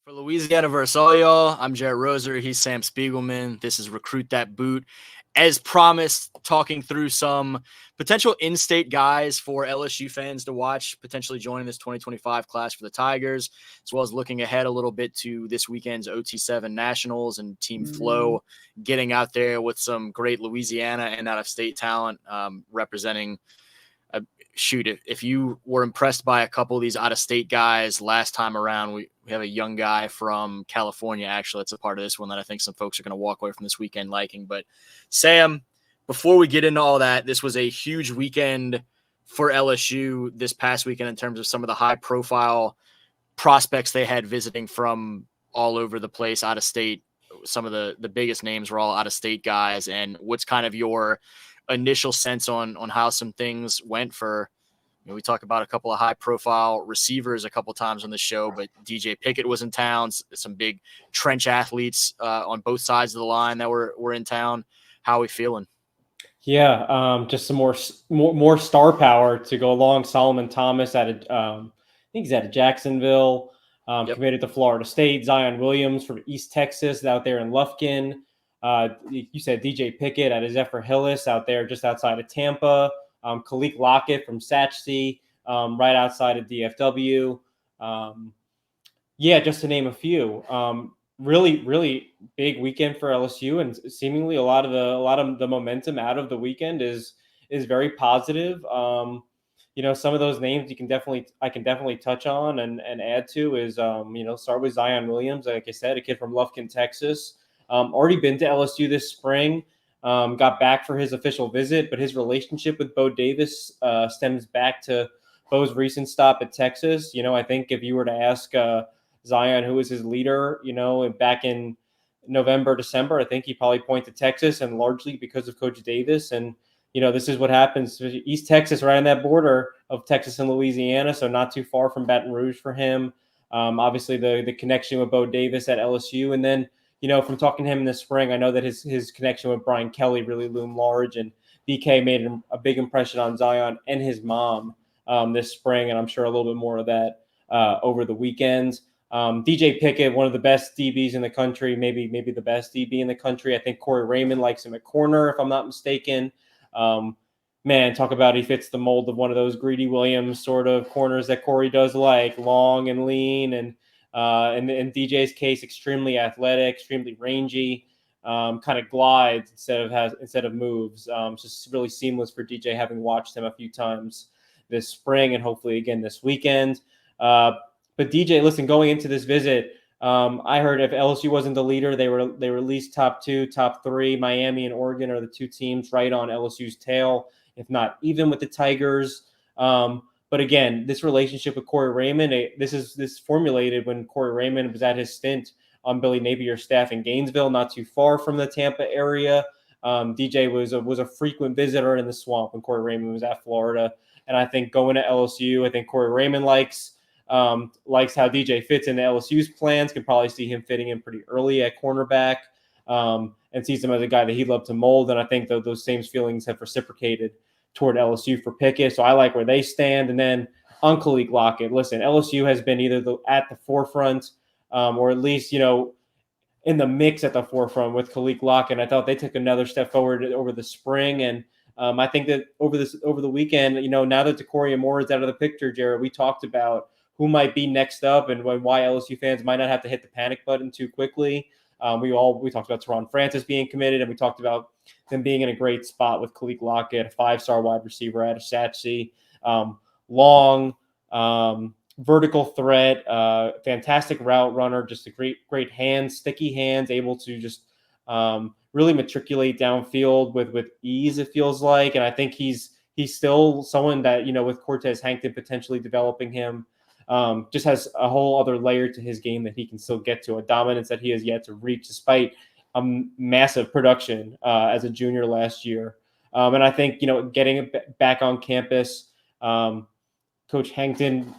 For Louisiana versus all y'all, I'm Jared Roser. He's Sam Spiegelman. This is Recruit That Boot. As promised, talking through some potential in-state guys for LSU fans to watch, potentially joining this 2025 class for the Tigers, as well as looking ahead a little bit to this weekend's OT7 Nationals and Team Fleaux getting out there with some great Louisiana and out-of-state talent representing if you were impressed by a couple of these out-of-state guys last time around, we have a young guy from California, actually, that's a part of this one that I think some folks are going to walk away from this weekend liking. But Sam, before we get into all that, this was a huge weekend for LSU this past weekend in terms of some of the high-profile prospects they had visiting from all over the place, out of state. Some of the biggest names were all out-of-state guys. And what's kind of your initial sense on how some things went for, we talk about a couple of high profile receivers a couple of times on the show, but DJ Pickett was in town, some big trench athletes on both sides of the line that were in town. How are we feeling? Yeah. Just some more star power to go along. Solomon Thomas I think he's out of Jacksonville, committed to Florida State. Zion Williams from East Texas out there in Lufkin. You said DJ Pickett at Zephyr Hillis out there just outside of Tampa. Kalik Lockett from Satchsey, right outside of DFW. Just to name a few. Really, really big weekend for LSU, and seemingly a lot of the momentum out of the weekend is very positive. Some of those names I can definitely touch on and add to is start with Zion Williams, like I said, a kid from Lufkin, Texas. Already been to LSU this spring, got back for his official visit, but his relationship with Bo Davis stems back to Bo's recent stop at Texas. I think if you were to ask Zion who was his leader, back in November, December, I think he probably point to Texas, and largely because of Coach Davis. And, this is what happens. East Texas, right on that border of Texas and Louisiana, so not too far from Baton Rouge for him. Obviously, the connection with Bo Davis at LSU, and then from talking to him in the spring, I know that his connection with Brian Kelly really loomed large, and BK made a big impression on Zion and his mom this spring, and I'm sure a little bit more of that over the weekends. DJ Pickett, one of the best DBs in the country, maybe the best DB in the country. I think Corey Raymond likes him at corner, if I'm not mistaken. Talk about he fits the mold of one of those Greedy Williams sort of corners that Corey does like, long and lean, and in DJ's case, extremely athletic, extremely rangy, kind of glides instead of moves. Just really seamless for DJ, having watched him a few times this spring and hopefully again this weekend. But DJ, listen, going into this visit, I heard if LSU wasn't the leader, they were at least top 2, top 3. Miami and Oregon are the two teams right on LSU's tail, if not even with the Tigers. But again, this relationship with Corey Raymond, this formulated when Corey Raymond was at his stint on Billy Napier's staff in Gainesville, not too far from the Tampa area. DJ was a frequent visitor in the swamp when Corey Raymond was at Florida. And I think going to LSU, I think Corey Raymond likes how DJ fits into LSU's plans. Could probably see him fitting in pretty early at cornerback, and sees him as a guy that he'd love to mold. And I think those same feelings have reciprocated toward LSU for Pickett. So I like where they stand. And then on Kalik Lockett, listen, LSU has been either at the forefront or at least, in the mix at the forefront with Kalik Lockett. I thought they took another step forward over the spring. And I think that over the weekend, now that Decoria Moore is out of the picture, Jared, we talked about who might be next up and why LSU fans might not have to hit the panic button too quickly. We talked about Teron Francis being committed, and we talked about them being in a great spot with Kalik Lockett, a 5-star wide receiver out of Satchsey. Long, vertical threat, fantastic route runner, just a great hands, sticky hands, able to just really matriculate downfield with ease, it feels like. And I think he's still someone that, with Cortez Hankton potentially developing him, just has a whole other layer to his game that he can still get to, a dominance that he has yet to reach despite a massive production as a junior last year. And I think, getting it back on campus, Coach Hankton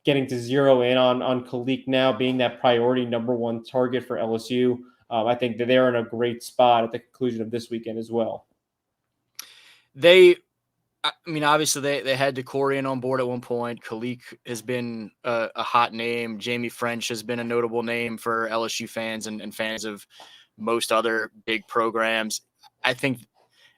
getting to zero in on Kalik now being that priority number 1 target for LSU. I think that they're in a great spot at the conclusion of this weekend as well. They I mean, obviously they had Decorian on board at one point. Khalik has been a hot name. Jamie French has been a notable name for LSU fans and fans of most other big programs. I think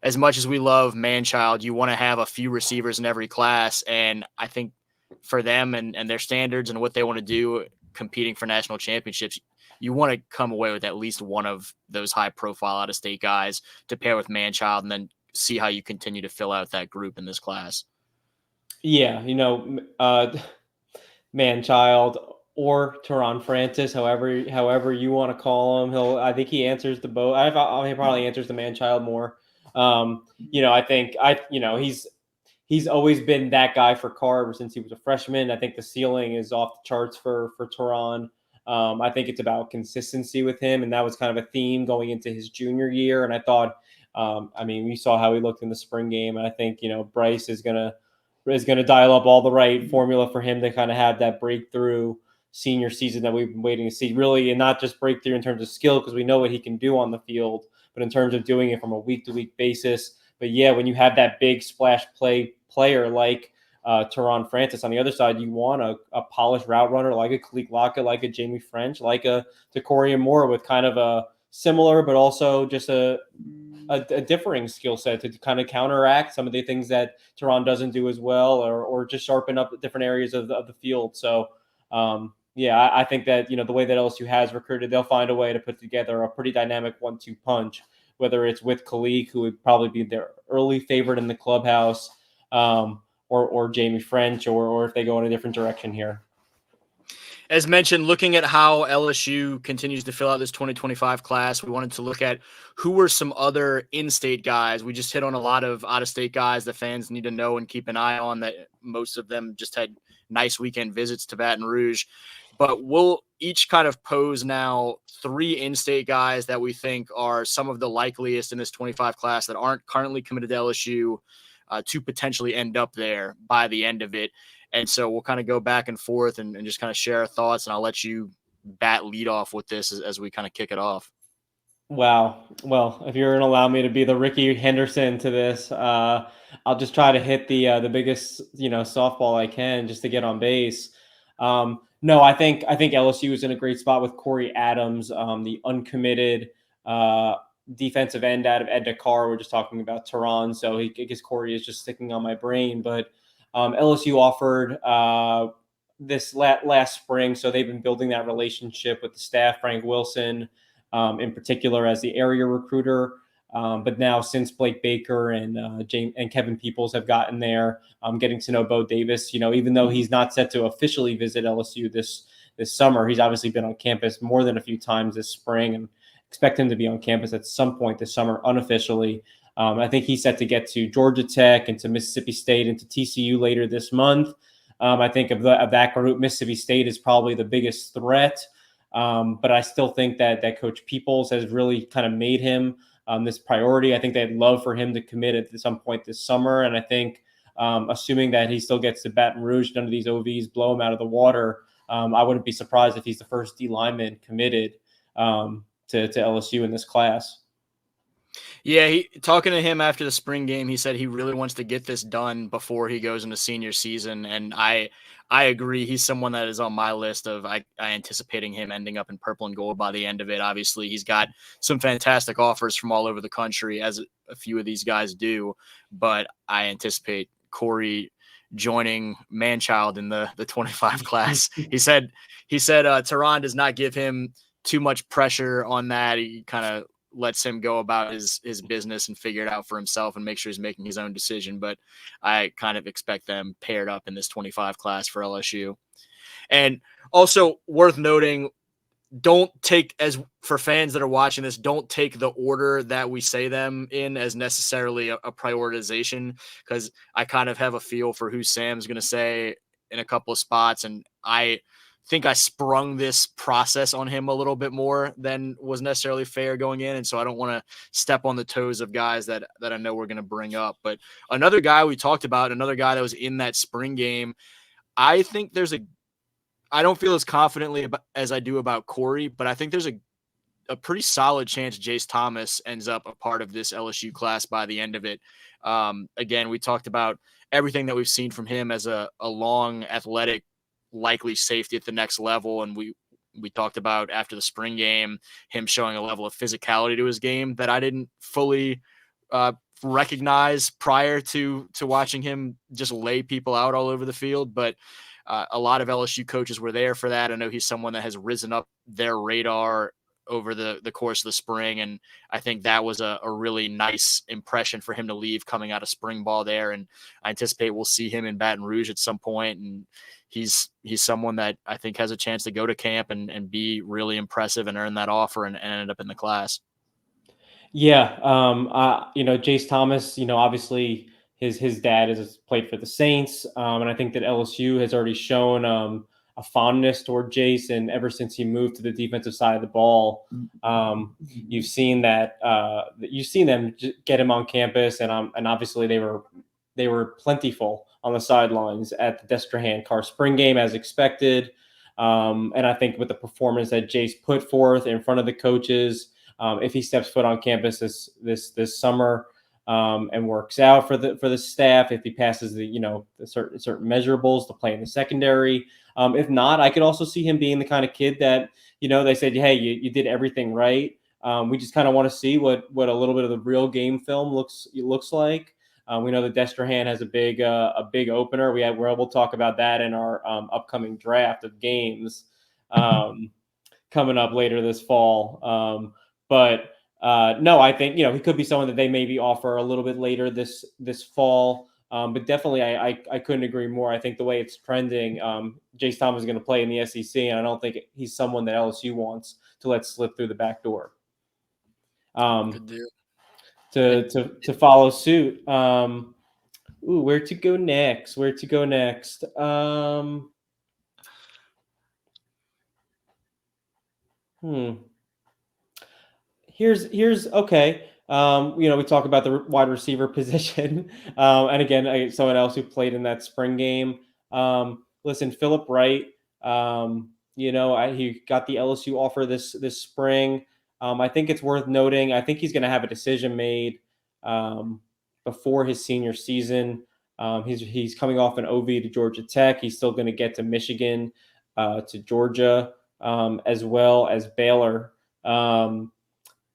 as much as we love Manchild, you want to have a few receivers in every class. And I think for them and their standards and what they want to do competing for national championships, you want to come away with at least one of those high profile out of state guys to pair with Manchild and then see how you continue to fill out that group in this class. Yeah, man-child or Teron Francis, however you want to call him. I think he answers the both. He probably answers the man-child more. I think he's always been that guy for Carr ever since he was a freshman. I think the ceiling is off the charts for Teron. I think it's about consistency with him, and that was kind of a theme going into his junior year. And I thought, we saw how he looked in the spring game, and I think Bryce is gonna dial up all the right formula for him to kind of have that breakthrough senior season that we've been waiting to see, really, and not just breakthrough in terms of skill, because we know what he can do on the field, but in terms of doing it from a week-to-week basis. But yeah, when you have that big splash player like Teron Francis on the other side, you want a polished route runner like a Khalik Lockett, like a Jamie French, like a Decorian Moore with kind of a similar but also just a differing skill set to kind of counteract some of the things that Teron doesn't do as well, or just sharpen up different areas of the field. So, I think that, the way that LSU has recruited, they'll find a way to put together a pretty dynamic 1-2 punch, whether it's with Khalik, who would probably be their early favorite in the clubhouse, or Jamie French, or if they go in a different direction here. As mentioned, looking at how LSU continues to fill out this 2025 class, we wanted to look at who were some other in-state guys. We just hit on a lot of out-of-state guys that fans need to know and keep an eye on, that most of them just had nice weekend visits to Baton Rouge. But we'll each kind of pose now 3 in-state guys that we think are some of the likeliest in this 25 class that aren't currently committed to LSU to potentially end up there by the end of it. And so we'll kind of go back and forth and just kind of share our thoughts. And I'll let you lead off with this as we kind of kick it off. Wow. Well, if you're going to allow me to be the Ricky Henderson to this, I'll just try to hit the biggest, softball I can just to get on base. No, I think LSU is in a great spot with Corey Adams, the uncommitted defensive end out of Edna Carr. We're just talking about Teron, so I guess Corey is just sticking on my brain. But LSU offered this last spring, so they've been building that relationship with the staff. Frank Wilson, in particular, as the area recruiter. But now, since Blake Baker and Kevin Peoples have gotten there, getting to know Bo Davis, even though he's not set to officially visit LSU this summer, he's obviously been on campus more than a few times this spring, and expect him to be on campus at some point this summer unofficially. I think he's set to get to Georgia Tech and to Mississippi State and to TCU later this month. I think of that group, Mississippi State is probably the biggest threat. But I still think that Coach Peoples has really kind of made him this priority. I think they'd love for him to commit at some point this summer. And I think, assuming that he still gets to Baton Rouge, none of these OVs blow him out of the water, I wouldn't be surprised if he's the first D lineman committed to LSU in this class. Yeah, talking to him after the spring game, he said he really wants to get this done before he goes into senior season. And I agree. He's someone that is on my list of I anticipating him ending up in purple and gold by the end of it. Obviously, he's got some fantastic offers from all over the country, as a few of these guys do. But I anticipate Corey joining Manchild in the 25 class. He said Teron does not give him too much pressure on that. He kind of lets him go about his business and figure it out for himself and make sure he's making his own decision. But I kind of expect them paired up in this 25 class for LSU. And also worth noting, don't take, as for fans that are watching this, don't take the order that we say them in as necessarily a prioritization, because I kind of have a feel for who Sam's going to say in a couple of spots. And I think I sprung this process on him a little bit more than was necessarily fair going in. And so I don't want to step on the toes of guys that I know we're going to bring up. But another guy we talked about, another guy that was in that spring game, I think I don't feel as confidently as I do about Corey, but I think there's a a pretty solid chance Jace Thomas ends up a part of this LSU class by the end of it. Again, we talked about everything that we've seen from him as a long, athletic, likely safety at the next level. And we talked about after the spring game, him showing a level of physicality to his game that I didn't fully recognize prior to watching him just lay people out all over the field. But a lot of LSU coaches were there for that. I know he's someone that has risen up their radar over the course of the spring. And I think that was a really nice impression for him to leave coming out of spring ball there. And I anticipate we'll see him in Baton Rouge at some point. And he's someone that I think has a chance to go to camp and be really impressive and earn that offer and end up in the class. Yeah, Jace Thomas, obviously his dad has played for the Saints, and I think that LSU has already shown a fondness toward Jace, and ever since he moved to the defensive side of the ball, you've seen that you've seen them get him on campus, and obviously they were plentiful on the sidelines at the Destrehan Carr spring game as expected, and I think with the performance that Jace put forth in front of the coaches. If he steps foot on campus this summer and works out for the staff, if he passes the certain measurables to play in the secondary, if not, I could also see him being the kind of kid that they said, hey, you did everything right. We just kind of want to see what a little bit of the real game film looks like. We know that Destrehan has a big opener. We'll talk about that in our upcoming draft of games coming up later this fall. But no, I think he could be someone that they maybe offer a little bit later this fall. But definitely, I couldn't agree more. I think the way it's trending, Jace Thomas is going to play in the SEC, and I don't think he's someone that LSU wants to let slip through the back door. Good deal. To follow suit. Where to go next? Here's okay. We talk about the wide receiver position, and again, someone else who played in that spring game. Listen, Philip Wright. He got the LSU offer this spring. I think it's worth noting. I think he's going to have a decision made before his senior season. He's coming off an OV to Georgia Tech. He's still going to get to Michigan, to Georgia, as well as Baylor.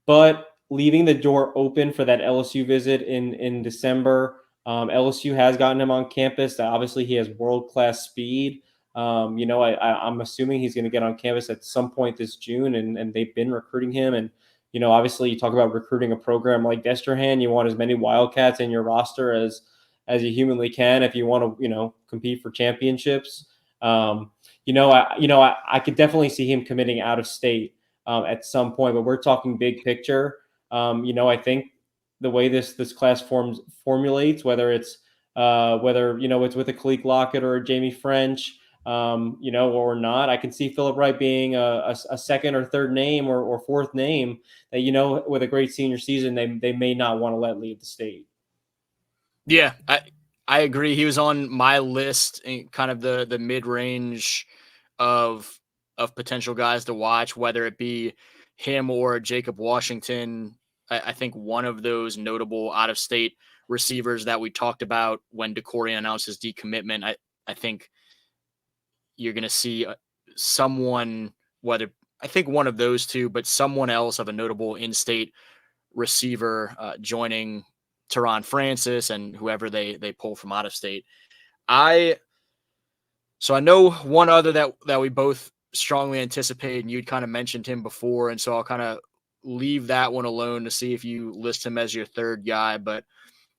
But leaving the door open for that LSU visit in December. LSU has gotten him on campus. Obviously, he has world-class speed. I'm assuming he's going to get on campus at some point this June, and they've been recruiting him. And, obviously, you talk about recruiting a program like Destrehan, you want as many Wildcats in your roster as you humanly can if you want to, compete for championships. I could definitely see him committing out of state at some point, but we're talking big picture. I think the way this class formulates, whether it's it's with a Khalid Lockett or a Jamie French, or not, I can see Philip Wright being a second or third name or fourth name that, with a great senior season, they may not want to let leave the state. Yeah, I agree. He was on my list in kind of the mid-range of potential guys to watch, whether it be him or Jacob Washington. I think one of those notable out-of-state receivers that we talked about when DeCorian announced his decommitment, I think you're going to see someone, I think one of those two, but someone else of a notable in-state receiver joining Teron Francis and whoever they pull from out of state. So I know one other that we both strongly anticipate, and you'd kind of mentioned him before, and so I'll kind of leave that one alone to see if you list him as your third guy. But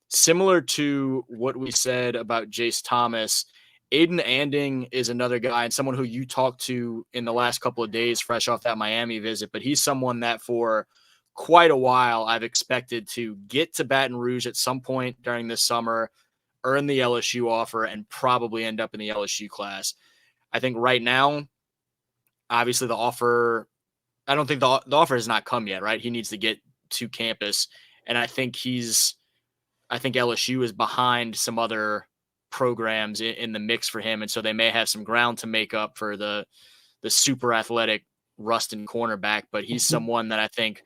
similar to what we said about Jace Thomas, Aiden Anding is another guy and someone who you talked to in the last couple of days fresh off that Miami visit, but he's someone that for quite a while I've expected to get to Baton Rouge at some point during this summer, earn the LSU offer, and probably end up in the LSU class. I think right now, obviously the offer, I don't think the offer has not come yet, right? He needs to get to campus. And I think LSU is behind some other programs in the mix for him. And so they may have some ground to make up for the super athletic Ruston cornerback, but he's someone that I think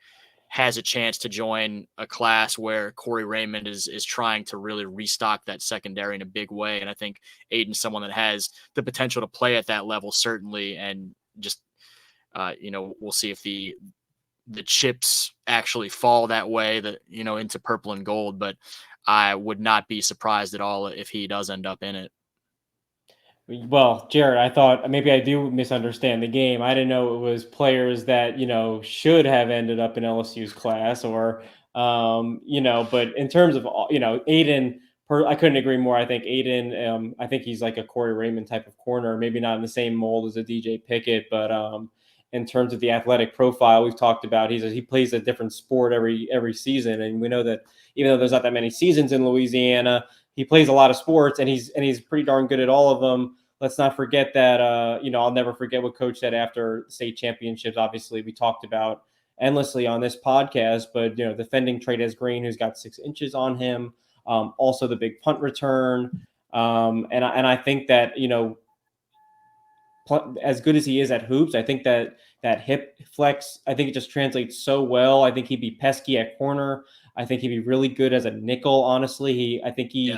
has a chance to join a class where Corey Raymond is trying to really restock that secondary in a big way. And I think Aiden's someone that has the potential to play at that level, certainly. And just, we'll see if the chips actually fall that way, that, into purple and gold, but I would not be surprised at all if he does end up in it. Well, Jared, I thought maybe I do misunderstand the game. I didn't know it was players that, should have ended up in LSU's class or, but in terms of, Aiden, I couldn't agree more. I think Aiden, I think he's like a Corey Raymond type of corner, maybe not in the same mold as a DJ Pickett, but in terms of the athletic profile we've talked about, he plays a different sport every season. And we know that even though there's not that many seasons in Louisiana, he plays a lot of sports and he's pretty darn good at all of them. Let's not forget that, I'll never forget what Coach said after state championships. Obviously, we talked about endlessly on this podcast, but, defending Trades Green, who's got 6 inches on him, also the big punt return. And I think that, as good as he is at hoops, I think that hip flex, I think it just translates so well. I think he'd be pesky at corner. I think he'd be really good as a nickel. Honestly, I think he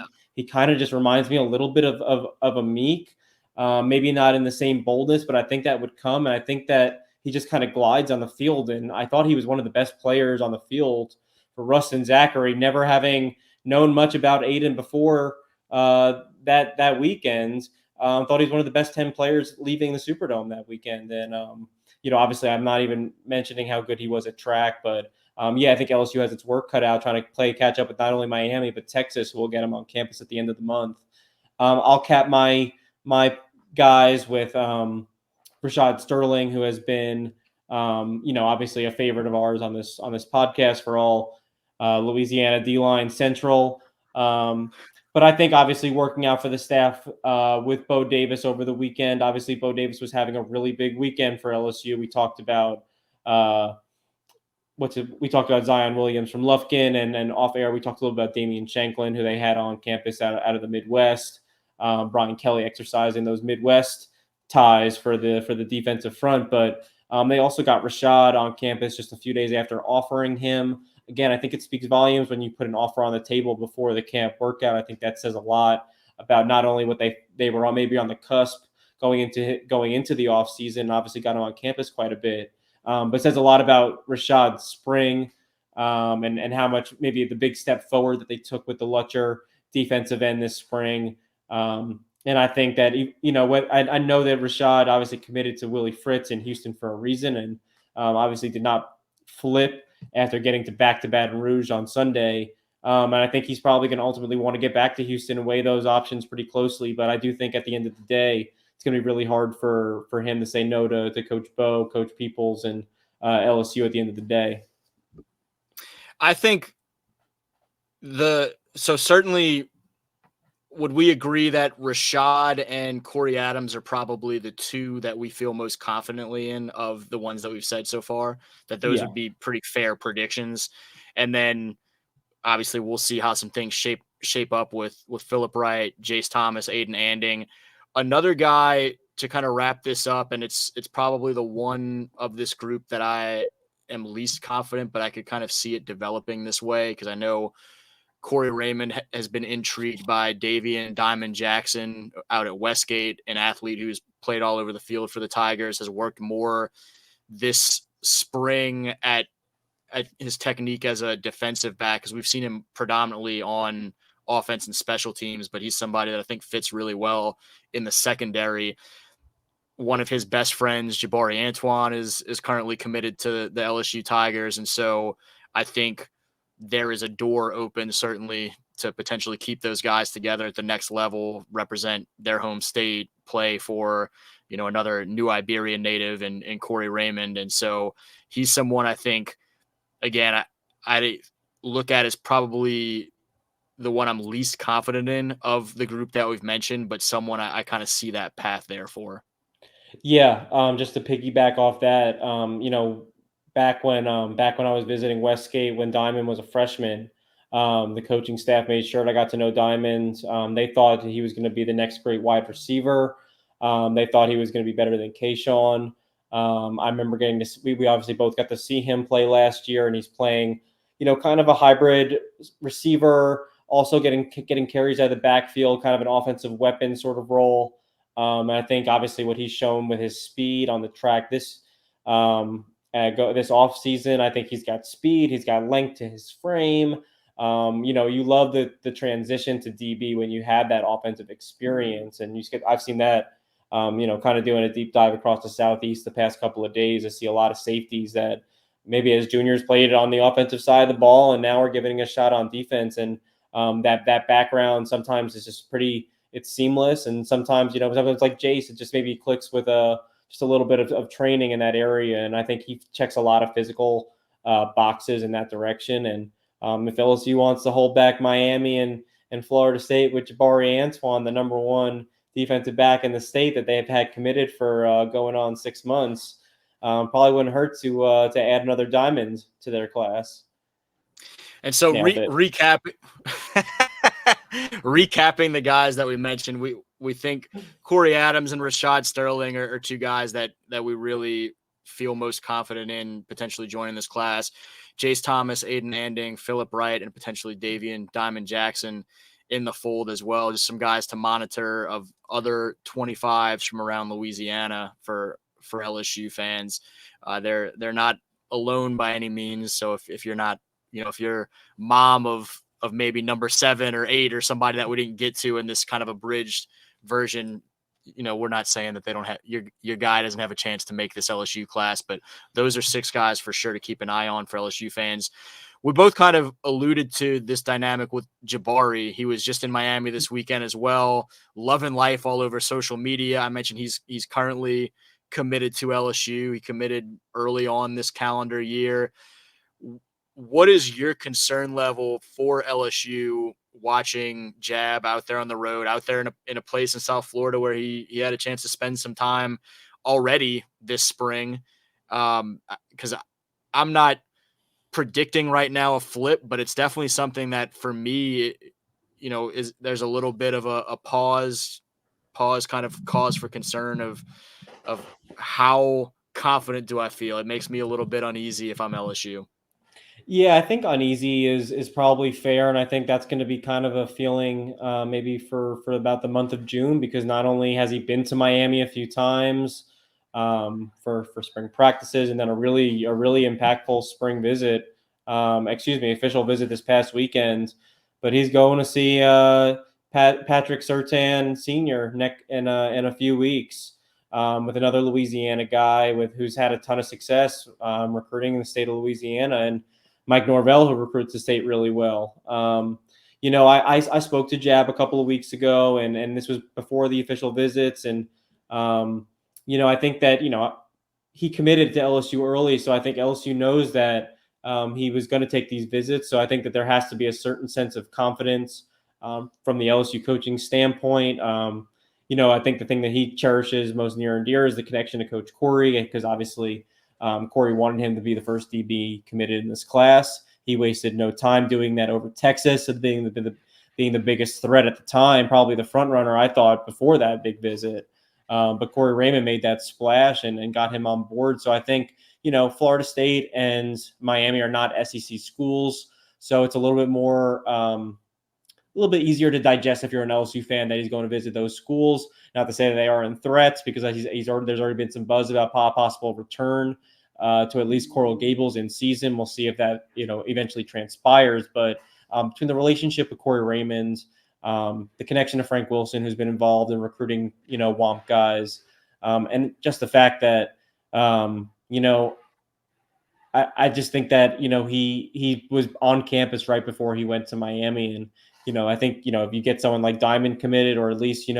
kind of just reminds me a little bit of a Meek, maybe not in the same boldness, but I think that would come. And I think that he just kind of glides on the field. And I thought he was one of the best players on the field for Ruston Zachary, never having known much about Aiden before that weekend. Thought he's one of the best 10 players leaving the Superdome that weekend. And, obviously I'm not even mentioning how good he was at track, but I think LSU has its work cut out trying to catch up with not only Miami, but Texas, who will get him on campus at the end of the month. I'll cap my guys with Rashad Sterling, who has been, obviously a favorite of ours on this podcast for all Louisiana D-line Central. But I think obviously working out for the staff with Bo Davis over the weekend. Obviously, Bo Davis was having a really big weekend for LSU. We talked about Zion Williams from Lufkin, and off air we talked a little about Damian Shanklin, who they had on campus out of the Midwest. Brian Kelly exercising those Midwest ties for the defensive front, but they also got Rashad on campus just a few days after offering him. Again, I think it speaks volumes when you put an offer on the table before the camp workout. I think that says a lot about not only what they were on, maybe on the cusp going into the off season. Obviously, got him on campus quite a bit, but says a lot about Rashad's spring and how much maybe the big step forward that they took with the Lutcher defensive end this spring. And I think that I know that Rashad obviously committed to Willie Fritz in Houston for a reason, and obviously did not flip after getting to back to Baton Rouge on Sunday. And I think he's probably going to ultimately want to get back to Houston and weigh those options pretty closely. But I do think at the end of the day, it's going to be really hard for him to say no to Coach Bo, Coach Peoples, and LSU at the end of the day. I think certainly would we agree that Rashad and Corey Adams are probably the two that we feel most confidently in of the ones that we've said so far, that those would be pretty fair predictions. And then obviously we'll see how some things shape up with Phillip Wright, Jace Thomas, Aiden Anding. Another guy to kind of wrap this up, and it's probably the one of this group that I am least confident, but I could kind of see it developing this way because I know Corey Raymond has been intrigued by Davian Diamond Jackson out at Westgate, an athlete who's played all over the field for the Tigers, has worked more this spring at his technique as a defensive back, because we've seen him predominantly on offense and special teams, but he's somebody that I think fits really well in the secondary. One of his best friends, Jabari Antoine, is currently committed to the LSU Tigers, and so I think there is a door open certainly to potentially keep those guys together at the next level, represent their home state, play for, another New Iberian native and Corey Raymond. And so he's someone I think, again, I look at as probably the one I'm least confident in of the group that we've mentioned, but someone I kind of see that path there for. Yeah. Just to piggyback off that, back when I was visiting Westgate when Diamond was a freshman, the coaching staff made sure I got to know Diamond. They thought he was going to be the next great wide receiver. They thought he was going to be better than Kayshawn. I remember we obviously both got to see him play last year, and he's playing, kind of a hybrid receiver, also getting carries out of the backfield, kind of an offensive weapon sort of role. And I think obviously what he's shown with his speed on the track this this off season, I think he's got speed, he's got length to his frame. You love the transition to DB when you have that offensive experience, and I've seen that. Kind of doing a deep dive across the Southeast the past couple of days. I see a lot of safeties that maybe as juniors played on the offensive side of the ball, and now are giving a shot on defense. And that background sometimes is just it's seamless, and sometimes sometimes like Jace, it just maybe clicks with just a little bit of training in that area. And I think he checks a lot of physical boxes in that direction. And if LSU wants to hold back Miami and Florida State with Jabari Antoine, the number one defensive back in the state that they've had committed for going on 6 months, probably wouldn't hurt to add another diamond to their class. And so recapping the guys that we mentioned, we think Corey Adams and Rashad Sterling are two guys that we really feel most confident in potentially joining this class. Jace Thomas, Aiden Anding, Phillip Wright, and potentially Davian Diamond Jackson in the fold as well. Just some guys to monitor of other 25s from around Louisiana for LSU fans. They're not alone by any means. So if you're not, if you're mom of maybe number 7 or 8 or somebody that we didn't get to in this kind of abridged version, we're not saying that they don't have your guy doesn't have a chance to make this LSU class, but those are 6 guys for sure to keep an eye on for LSU fans. We both kind of alluded to this dynamic with Jabari. He was just in Miami this weekend as well, loving life all over social media. I mentioned he's currently committed to LSU. He committed early on this calendar year. What is your concern level for LSU watching Jab out there on the road, out there in a place in South Florida where he had a chance to spend some time already this spring? Because I'm not predicting right now a flip, but it's definitely something that for me, there's a little bit of a pause kind of cause for concern of how confident do I feel? It makes me a little bit uneasy if I'm LSU. Yeah, I think uneasy is probably fair, and I think that's going to be kind of a feeling maybe for about the month of June, because not only has he been to Miami a few times for spring practices, and then a really impactful spring visit, official visit this past weekend, but he's going to see Patrick Surtain Sr. in a few weeks. With another Louisiana guy who's had a ton of success recruiting in the state of Louisiana, and Mike Norvell, who recruits the state really well. I spoke to Jab a couple of weeks ago, and this was before the official visits. And, I think that, he committed to LSU early. So I think LSU knows that he was going to take these visits. So I think that there has to be a certain sense of confidence from the LSU coaching standpoint. I think the thing that he cherishes most near and dear is the connection to Coach Corey, because obviously Corey wanted him to be the first DB committed in this class. He wasted no time doing that over Texas, being the biggest threat at the time, probably the front runner, I thought, before that big visit. But Corey Raymond made that splash and got him on board. So I think, Florida State and Miami are not SEC schools, so it's a little bit more a little bit easier to digest if you're an LSU fan that he's going to visit those schools. Not to say that they are in threats, because there's already been some buzz about possible return to at least Coral Gables in season. We'll see if that eventually transpires. But between the relationship with Corey Raymond, the connection to Frank Wilson, who's been involved in recruiting WOMP guys, and just the fact that I just think that he was on campus right before he went to Miami, and I think if you get someone like Diamond committed, or at least you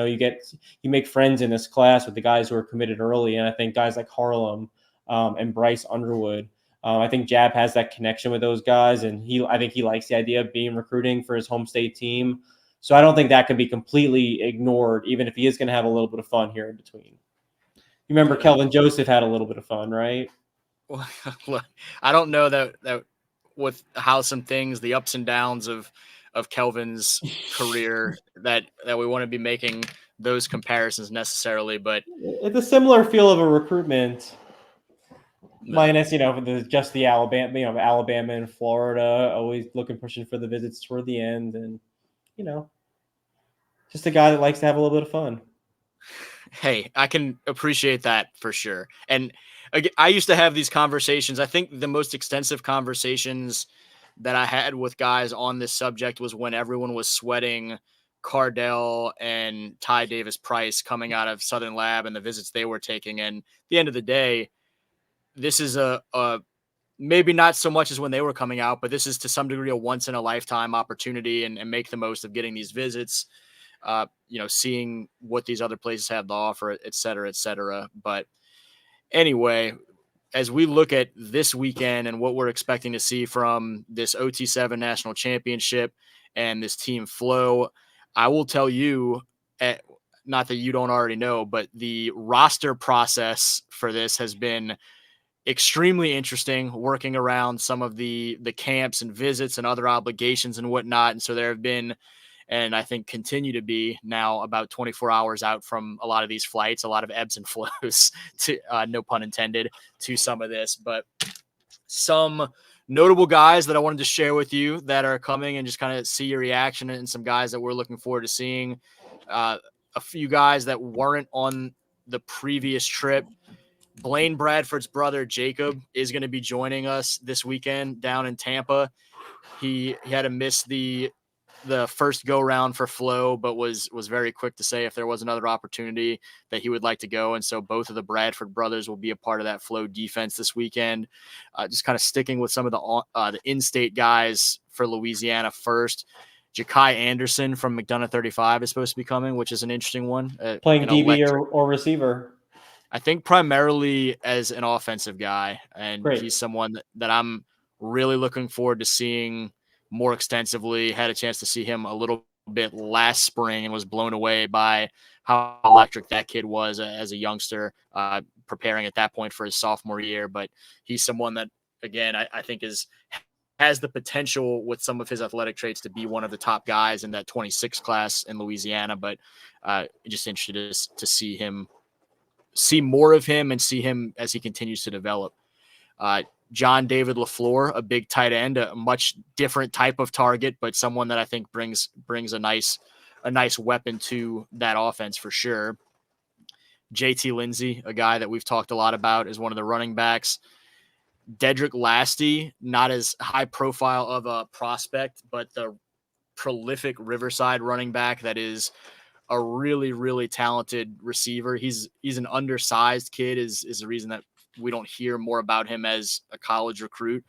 make friends in this class with the guys who are committed early, and I think guys like Harlem and Bryce Underwood, I think Jab has that connection with those guys, and I think he likes the idea of being recruiting for his home state team. So I don't think that can be completely ignored, even if he is going to have a little bit of fun here in between. You remember Kelvin Joseph had a little bit of fun, right? Well, I don't know that with how some things, the ups and downs of Kelvin's career, that we want to be making those comparisons necessarily, but it's a similar feel of a recruitment. minus, just the Alabama, Alabama and Florida, always pushing for the visits toward the end. And, just a guy that likes to have a little bit of fun. Hey, I can appreciate that for sure. And again, I used to have these conversations. I think the most extensive conversations that I had with guys on this subject was when everyone was sweating Cardell and Ty Davis Price coming out of Southern Lab and the visits they were taking. And at the end of the day, this is a maybe not so much as when they were coming out, but this is to some degree a once in a lifetime opportunity and make the most of getting these visits, seeing what these other places have to offer, et cetera, et cetera. But anyway, as we look at this weekend and what we're expecting to see from this OT7 national championship and this team Fleaux, I will tell you, not that you don't already know, but the roster process for this has been extremely interesting, working around some of the camps and visits and other obligations and whatnot. And so there have been, and I think continue to be now, about 24 hours out from a lot of these flights, a lot of ebbs and flows, to no pun intended, to some of this. But some notable guys that I wanted to share with you that are coming and just kind of see your reaction, and some guys that we're looking forward to seeing. A few guys that weren't on the previous trip. Blaine Bradford's brother, Jacob, is going to be joining us this weekend down in Tampa. He had to miss the first go round for Fleaux, but was very quick to say if there was another opportunity that he would like to go. And so both of the Bradford brothers will be a part of that Fleaux defense this weekend. Just kind of sticking with some of the in-state guys for Louisiana first. Ja'Kai Anderson from McDonough 35 is supposed to be coming, which is an interesting one. Playing DB or receiver. I think primarily as an offensive guy, and Great. He's someone that I'm really looking forward to seeing more extensively. Had a chance to see him a little bit last spring and was blown away by how electric that kid was as a youngster, preparing at that point for his sophomore year. But he's someone that, again, I think has the potential with some of his athletic traits to be one of the top guys in that 26 class in Louisiana. But just interested to see more of him and see him as he continues to develop. John David LaFleur, a big tight end, a much different type of target, but someone that I think brings a nice weapon to that offense for sure. JT Lindsay, a guy that we've talked a lot about, is one of the running backs. Dedrick Lasty, not as high profile of a prospect, but the prolific Riverside running back that is a really, really talented receiver. He's an undersized kid is the reason that we don't hear more about him as a college recruit,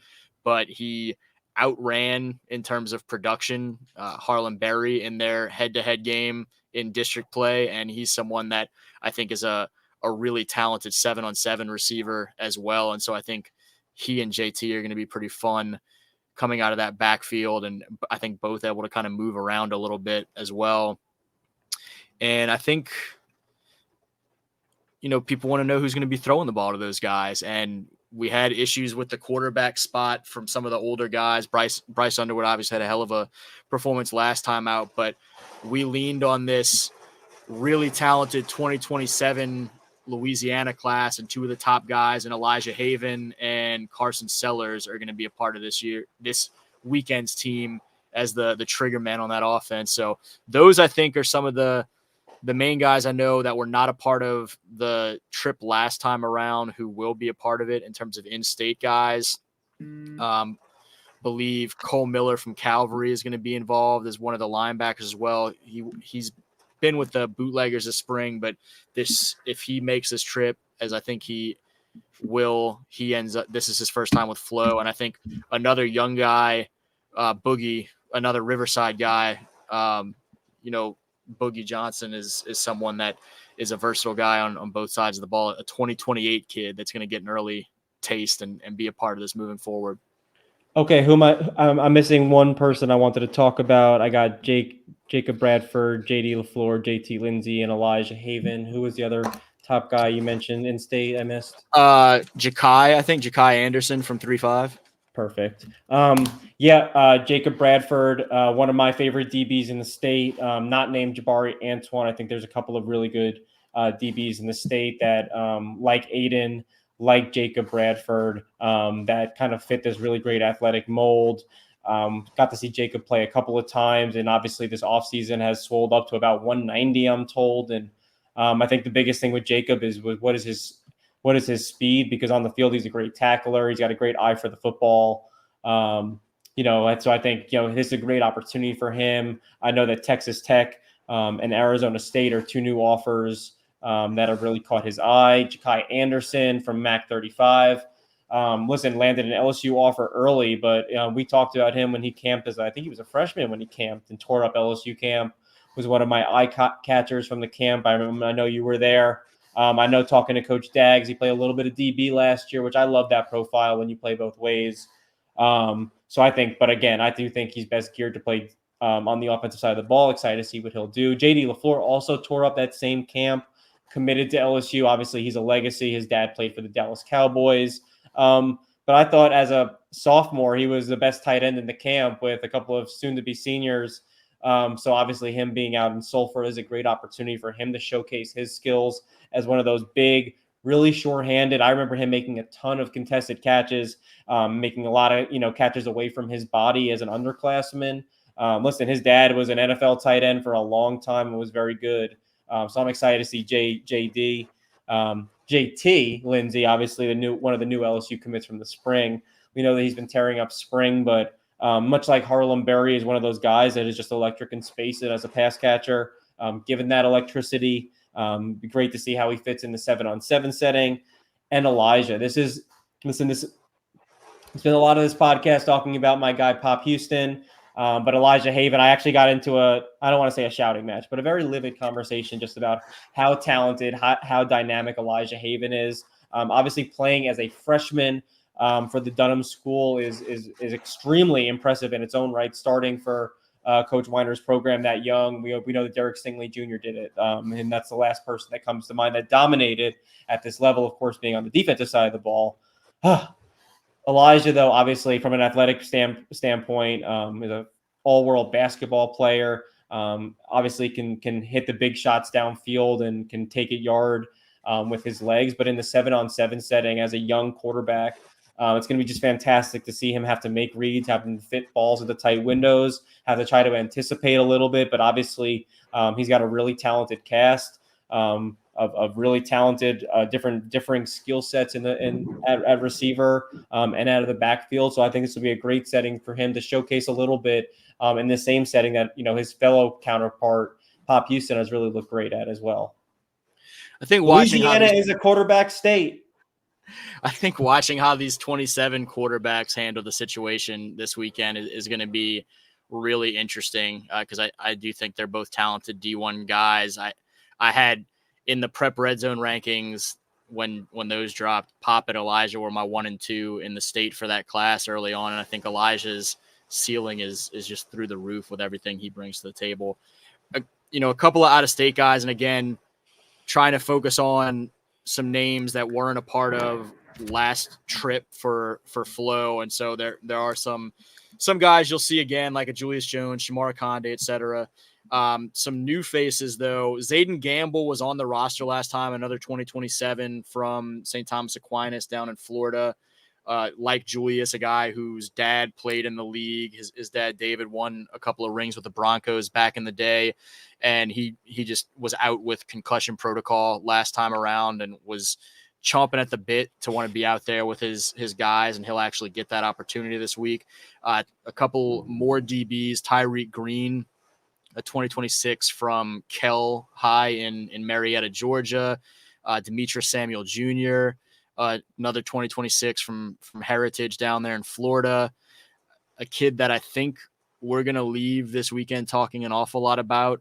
but he outran in terms of production Harlan Berry in their head-to-head game in district play. And he's someone that I think is a really talented 7-on-7 receiver as well. And so I think he and JT are going to be pretty fun coming out of that backfield. And I think both able to kind of move around a little bit as well. And I think, people want to know who's going to be throwing the ball to those guys. And we had issues with the quarterback spot from some of the older guys. Bryce Underwood obviously had a hell of a performance last time out, but we leaned on this really talented 2027 Louisiana class, and two of the top guys, and Elijah Haven and Carson Sellers, are going to be a part of this weekend's team as the trigger man on that offense. So those, I think, are some of the main guys I know that were not a part of the trip last time around who will be a part of it in terms of in-state guys. Believe Cole Miller from Calvary is going to be involved as one of the linebackers as well. He's been with the Bootleggers this spring, but if he makes this trip, as I think he will, this is his first time with Fleaux. And I think another young guy, Boogie, another Riverside guy, Boogie Johnson is someone that is a versatile guy on both sides of the ball, a 2028 kid that's going to get an early taste and be a part of this moving forward. Okay, I'm missing one person I wanted to talk about. I got Jacob Bradford, JD LaFleur, JT Lindsay, and Elijah Haven. Who was the other top guy you mentioned in state I missed? Ja'Kai Anderson from 3-5. Perfect. Jacob Bradford, one of my favorite DBs in the state, not named Jabari Antoine. I think there's a couple of really good DBs in the state that, like Aiden, like Jacob Bradford that kind of fit this really great athletic mold. Got to see Jacob play a couple of times, and obviously this offseason has swelled up to about 190, I'm told. And I think the biggest thing with Jacob is what is his speed, because on the field he's a great tackler. He's got a great eye for the football. And so I think this is a great opportunity for him. I know that Texas Tech and Arizona State are two new offers that have really caught his eye. Ja'Kai Anderson from MAC 35. Landed an LSU offer early, but we talked about him when he camped I think he was a freshman when he camped and tore up LSU camp. Was one of my eye catchers from the camp. I know you were there. I know, talking to Coach Daggs, he played a little bit of DB last year, which I love that profile when you play both ways. So I think, but again, I do think he's best geared to play on the offensive side of the ball. Excited to see what he'll do. JD LaFleur also tore up that same camp, committed to LSU. Obviously, he's a legacy. His dad played for the Dallas Cowboys. But I thought as a sophomore, he was the best tight end in the camp with a couple of soon-to-be seniors. So obviously him being out in Sulphur is a great opportunity for him to showcase his skills as one of those big, really sure-handed. I remember him making a ton of contested catches, making a lot of catches away from his body as an underclassman. His dad was an NFL tight end for a long time and was very good. So I'm excited to see JT Lindsay, obviously one of the new LSU commits from the spring. We know that he's been tearing up spring, but much like Harlem Berry is one of those guys that is just electric in space as a pass catcher. Given that electricity, be great to see how he fits in the 7-on-7 setting. And Elijah, it's been a lot of this podcast talking about my guy Pop Houston. But Elijah Haven, I actually got into I don't want to say a shouting match, but a very livid conversation just about how talented, how dynamic Elijah Haven is. Obviously, playing as a freshman for the Dunham School is extremely impressive in its own right. Starting for Coach Weiner's program that young, we know that Derek Stingley Jr. did it, and that's the last person that comes to mind that dominated at this level. Of course, being on the defensive side of the ball. Elijah, though, obviously from an athletic standpoint, is an all-world basketball player. Obviously can hit the big shots downfield and can take a yard with his legs. But in the 7-on-7 setting as a young quarterback, it's going to be just fantastic to see him have to make reads, have to fit balls into tight windows, have to try to anticipate a little bit. But obviously, he's got a really talented cast. Of really talented, differing skill sets at receiver and out of the backfield. So I think this will be a great setting for him to showcase a little bit in the same setting that his fellow counterpart Pop Houston has really looked great at as well. I think Louisiana is a quarterback state. I think watching how these 27 quarterbacks handle the situation this weekend is going to be really interesting because I do think they're both talented D1 guys. I had in the prep red zone rankings when those dropped, Pop and Elijah were my 1 and 2 in the state for that class early on. And I think Elijah's ceiling is just through the roof with everything he brings to the table. A couple of out-of-state guys, and again, trying to focus on some names that weren't a part of last trip for Fleaux. And so there are some guys you'll see again, like a Julius Jones, Shamar Condé, et cetera. Some new faces, though. Zayden Gamble was on the roster last time, another 2027 from St. Thomas Aquinas down in Florida. Like Julius, a guy whose dad played in the league. His dad, David, won a couple of rings with the Broncos back in the day. And he just was out with concussion protocol last time around and was chomping at the bit to want to be out there with his guys, and he'll actually get that opportunity this week. A couple more DBs, Tyreek Green, a 2026 from Kell High in Marietta, Georgia. Demetrius Samuel Jr., another 2026 from Heritage down there in Florida. A kid that I think we're going to leave this weekend talking an awful lot about.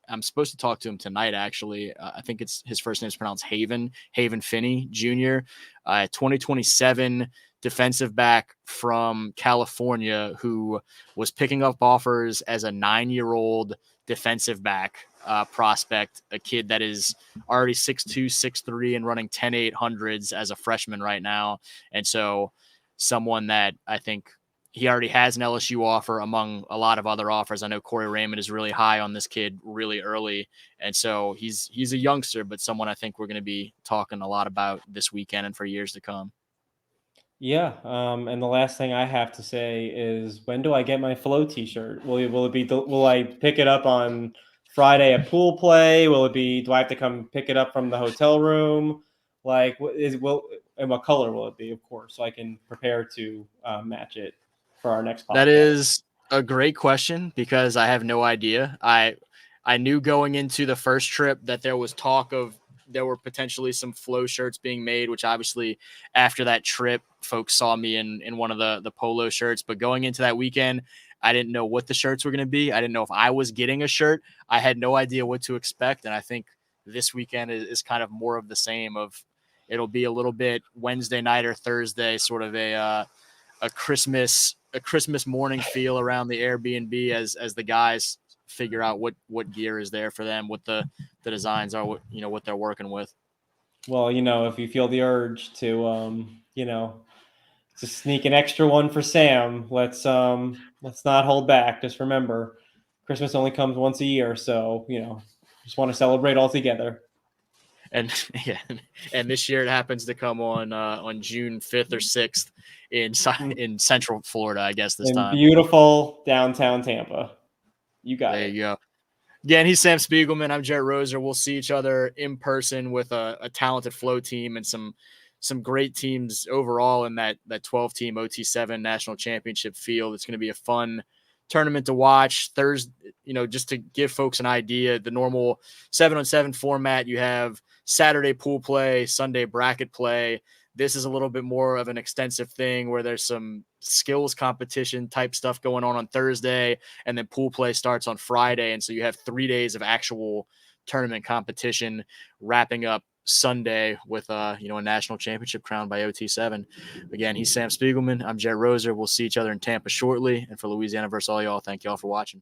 I'm supposed to talk to him tonight, actually. I think his first name is pronounced Haven Finney Jr., 2027 defensive back from California who was picking up offers as a 9-year-old defensive back prospect, a kid that is already 6'2", 6'3", and running 10.800s as a freshman right now. And so someone that I think he already has an LSU offer among a lot of other offers. I know Corey Raymond is really high on this kid really early. And so he's a youngster, but someone I think we're going to be talking a lot about this weekend and for years to come. Yeah, and the last thing I have to say is, when do I get my Fleaux T-shirt? Will it be? Will I pick it up on Friday at pool play? Will it be? Do I have to come pick it up from the hotel room? Like, and what color will it be? Of course, so I can prepare to match it for our next That podcast. is a great question because I have no idea. I knew going into the first trip that there was talk of there were potentially some Fleaux shirts being made, which obviously after that trip, folks saw me in one of the polo shirts. But going into that weekend, I didn't know what the shirts were going to be. I didn't know if I was getting a shirt. I had no idea what to expect. And I think this weekend is kind of more of the same of it'll be a little bit Wednesday night or Thursday, sort of a Christmas morning feel around the Airbnb as the guys figure out what gear is there for them, what the designs are, what they're working with. Well, if you feel the urge to, to sneak an extra one for Sam, let's not hold back. Just remember, Christmas only comes once a year, so just want to celebrate all together. And yeah, and this year it happens to come on June 5th or 6th in Central Florida, I guess this In time. beautiful downtown Tampa. You got There it. you go. Again, he's Sam Spiegelman. I'm Jarrett Roser. We'll see each other in person with a talented Fleaux team and some great teams overall in that 12-team OT7 national championship field. It's going to be a fun tournament to watch. Thursday, just to give folks an idea, the normal 7-on-7 format, you have Saturday pool play, Sunday bracket play. This is a little bit more of an extensive thing where there's some skills competition type stuff going on Thursday, and then pool play starts on Friday. And so you have 3 days of actual tournament competition wrapping up Sunday with a national championship crowned by OT7. Again, he's Sam Spiegelman. I'm Jarrett Roser. We'll see each other in Tampa shortly. And for Louisiana versus all y'all, thank y'all for watching.